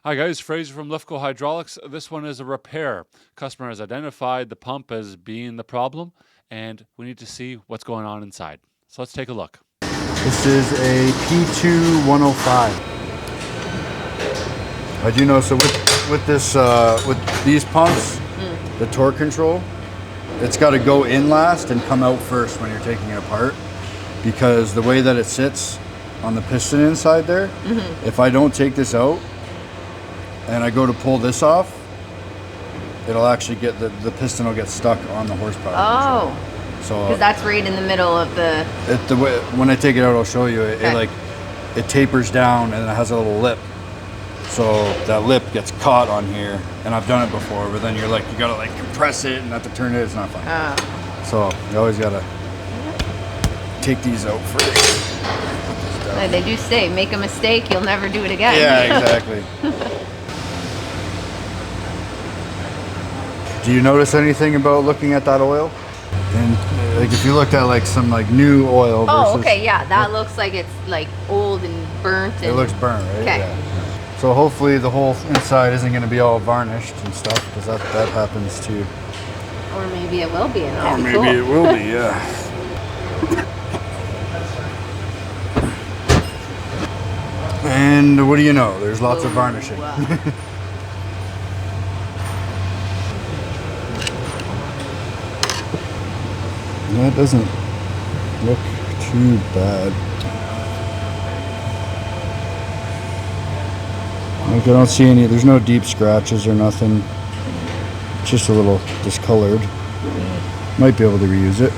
Hi guys, Fraser from LIFCO Hydraulics. This one is a repair. Customer has identified the pump as being the problem, and we need to see what's going on inside. So let's take a look. This is a P2105. I do know, so with this, with these pumps, the torque control, it's got to go in last and come out first when you're taking it apart, because the way that it sits on the piston inside there, if I don't take this out and I go to pull this off, it'll actually get, the piston will get stuck on the horsepower. Oh. So because that's right in the middle of the... When I take it out, I'll show you. It tapers down and it has a little lip. So that lip gets caught on here, and I've done it before, but then you gotta like compress it and have to turn it. It's not fun. So you always gotta take these out first. They do say, make a mistake, you'll never do it again. Yeah, exactly. Do you notice anything about looking at that oil? And like if you looked at like some like new oil versus... Oh, okay, yeah, that looks like it's like old and burnt. And... It looks burnt, right? Okay. Yeah. So hopefully the whole inside isn't going to be all varnished and stuff, because that happens too. Or maybe it will be. Or maybe it will be, yeah. And what do you know? There's lots of varnishing. Wow. That doesn't look too bad. Like I don't see any, there's no deep scratches or nothing. Just a little discolored. Might be able to reuse it.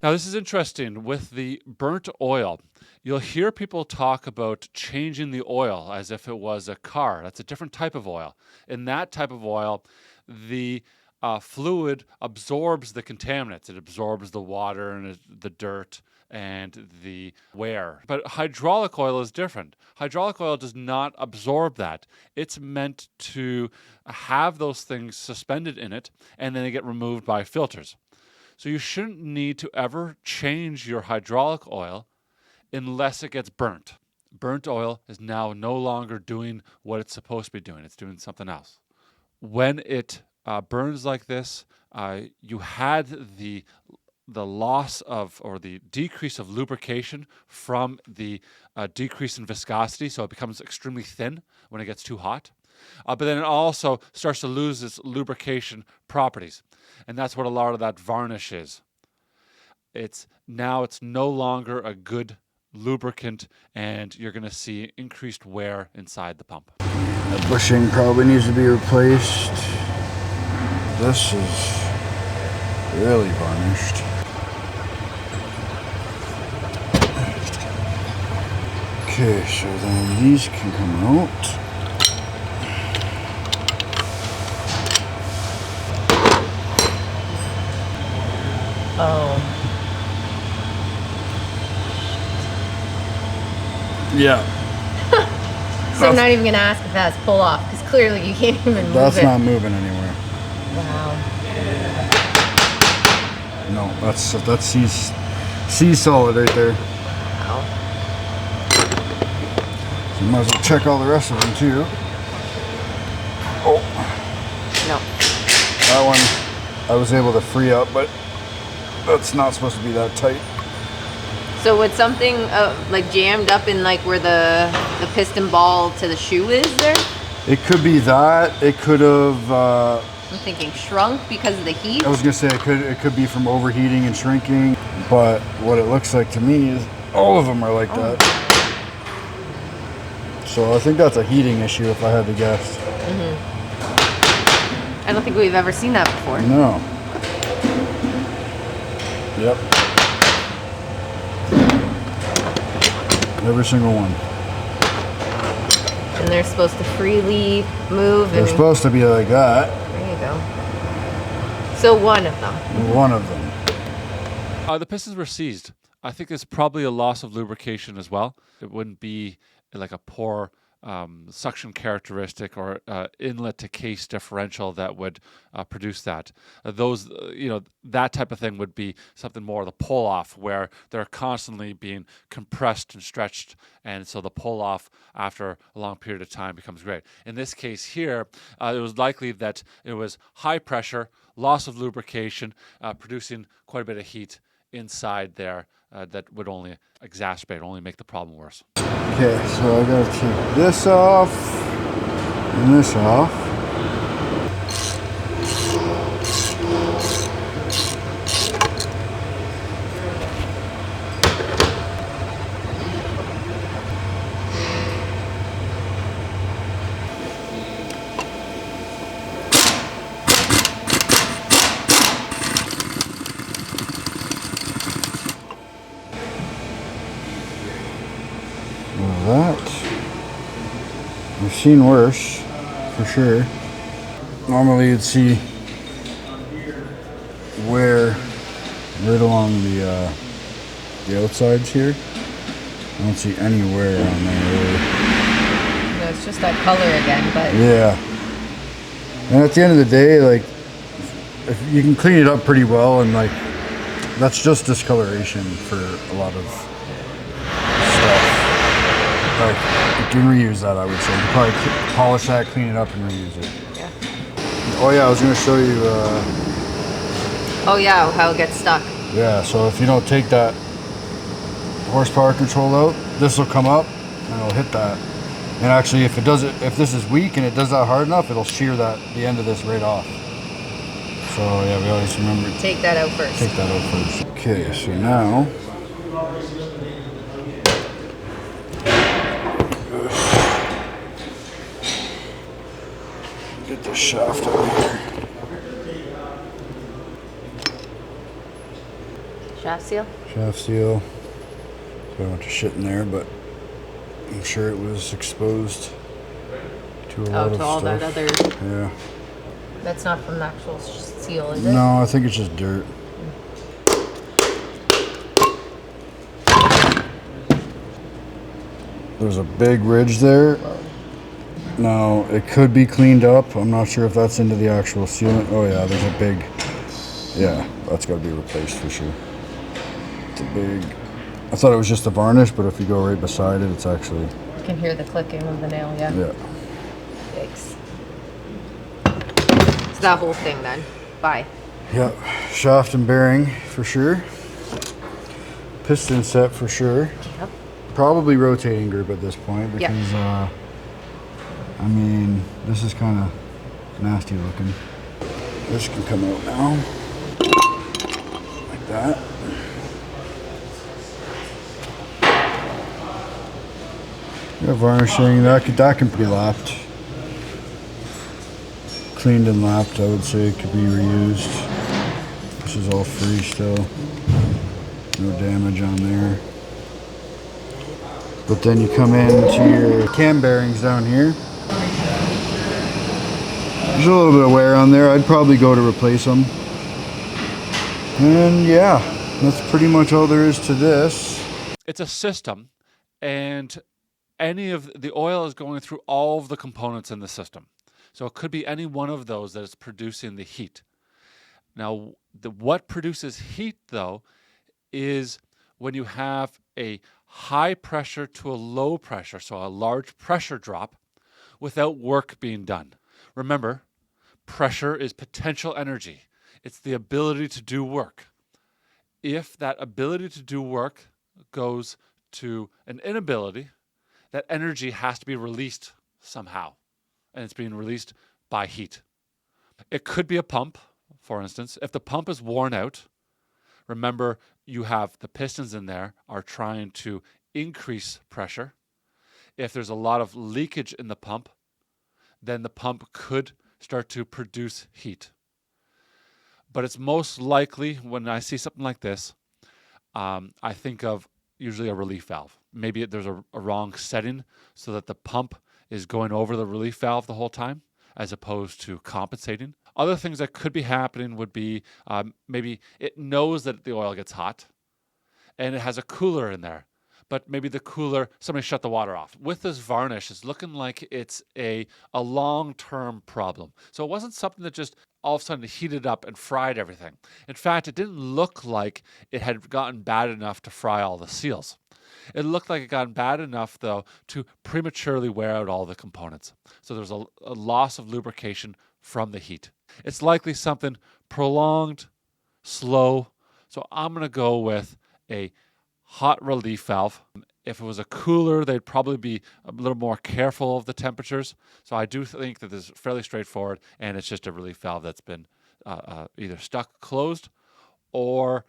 Now this is interesting with the burnt oil. You'll hear people talk about changing the oil as if it was a car. That's a different type of oil. In that type of oil, the fluid absorbs the contaminants. It absorbs the water and the dirt and the wear. But hydraulic oil is different. Hydraulic oil does not absorb that. It's meant to have those things suspended in it, and then they get removed by filters. So you shouldn't need to ever change your hydraulic oil unless it gets burnt. Burnt oil is now no longer doing what it's supposed to be doing. It's doing something else. When it burns like this, you had the loss of, or the decrease of lubrication from the decrease in viscosity, so it becomes extremely thin when it gets too hot. But then it also starts to lose its lubrication properties, and that's what a lot of that varnish is. It's no longer a good lubricant, and you're going to see increased wear inside the pump. The bushing probably needs to be replaced. This is really varnished. Okay, so then these can come out. Oh. Yeah. So I'm not even going to ask if that's pull off, because clearly you can't even move it. That's not moving anywhere. Wow. No, that's sea solid right there. Wow. So you might as well check all the rest of them too. Oh. No. That one I was able to free up, but that's not supposed to be that tight. So would something like jammed up in like where the piston ball to the shoe is there? It could be that. It could have. I'm thinking shrunk because of the heat. I was gonna say it could be from overheating and shrinking, but what it looks like to me is all of them are like that. So I think that's a heating issue if I had to guess. I don't think we've ever seen that before. No. Yep. Every single one. And they're supposed to freely move. They're supposed to be like that. There you go. So one of them. One of them. The pistons were seized. I think there's probably a loss of lubrication as well. It wouldn't be like a poor suction characteristic or inlet to case differential that would produce that. Those, that type of thing would be something more the pull off, where they're constantly being compressed and stretched, and so the pull off after a long period of time becomes great. In this case here, it was likely that it was high pressure, loss of lubrication, producing quite a bit of heat inside there that would only exacerbate, only make the problem worse. Okay, so I gotta take this off and this off. That I've seen worse, for sure. Normally you'd see wear right along the outsides here. I don't see any wear on there really. No, it's just that color again, but yeah. And at the end of the day, like, if you can clean it up pretty well, and like that's just discoloration for a lot of stuff. Like, you can reuse that, I would say. You can probably polish that, clean it up, and reuse it. yeah. Oh yeah, I was gonna show you. Oh yeah, how it gets stuck. Yeah, so if you don't take that horsepower control out, this will come up and it'll hit that. And actually, if this is weak and it does that hard enough, it'll shear the end of this right off. So yeah, we always remember Take that out first. take that out first. Okay, so now. Get the shaft out of here. Shaft seal? Shaft seal. Got a bunch of shit in there, but I'm sure it was exposed to a lot of To all stuff. that other. Yeah. That's not from the actual seal, is it? No, I think it's just dirt. There's a big ridge there. Now, it could be cleaned up. I'm not sure if that's into the actual sealant. Oh yeah, there's a big, yeah, that's got to be replaced for sure. It's a big, I thought it was just a varnish, but if you go right beside it, it's actually. You can hear the clicking of the nail, yeah. Yeah. Yikes. So that whole thing then. Bye. Yep, shaft and bearing for sure. Piston set for sure. Yep. Probably rotating group at this point Yeah. because, I mean, this is kind of nasty looking. This can come out now, like that. Yeah, varnishing, that can be lapped. Cleaned and lapped, I would say, could be reused. This is all free still. No damage on there. But then you come into your cam bearings down here. There's a little bit of wear on there. I'd probably go to replace them. And yeah, that's pretty much all there is to this. It's a system, and any of the oil is going through all of the components in the system. So it could be any one of those that is producing the heat. Now, what produces heat, though, is when you have a high pressure to a low pressure, so a large pressure drop, without work being done. Remember, pressure is potential energy. It's the ability to do work. If that ability to do work goes to an inability, that energy has to be released somehow, and it's being released by heat. It could be a pump, for instance. If the pump is worn out, remember you have the pistons in there are trying to increase pressure. If there's a lot of leakage in the pump, then the pump could start to produce heat. But it's most likely, when I see something like this, I think of usually a relief valve. Maybe there's a wrong setting so that the pump is going over the relief valve the whole time as opposed to compensating. Other things that could be happening would be maybe it knows that the oil gets hot and it has a cooler in there, but maybe the cooler, somebody shut the water off. With this varnish, it's looking like it's a long-term problem. So it wasn't something that just all of a sudden heated up and fried everything. In fact, it didn't look like it had gotten bad enough to fry all the seals. It looked like it got bad enough, though, to prematurely wear out all the components. So there's a loss of lubrication from the heat. It's likely something prolonged, slow. So I'm going to go with a hot relief valve. If it was a cooler, they'd probably be a little more careful of the temperatures. So I do think that this is fairly straightforward, and it's just a relief valve that's been either stuck closed or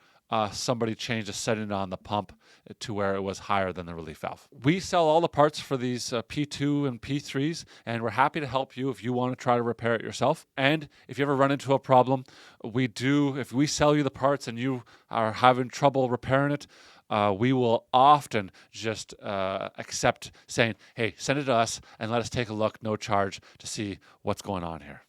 somebody changed a setting on the pump to where it was higher than the relief valve. We sell all the parts for these P2 and P3s, and we're happy to help you if you want to try to repair it yourself. And if you ever run into a problem, if we sell you the parts and you are having trouble repairing it, we will often just accept saying, hey, send it to us and let us take a look, no charge, to see what's going on here.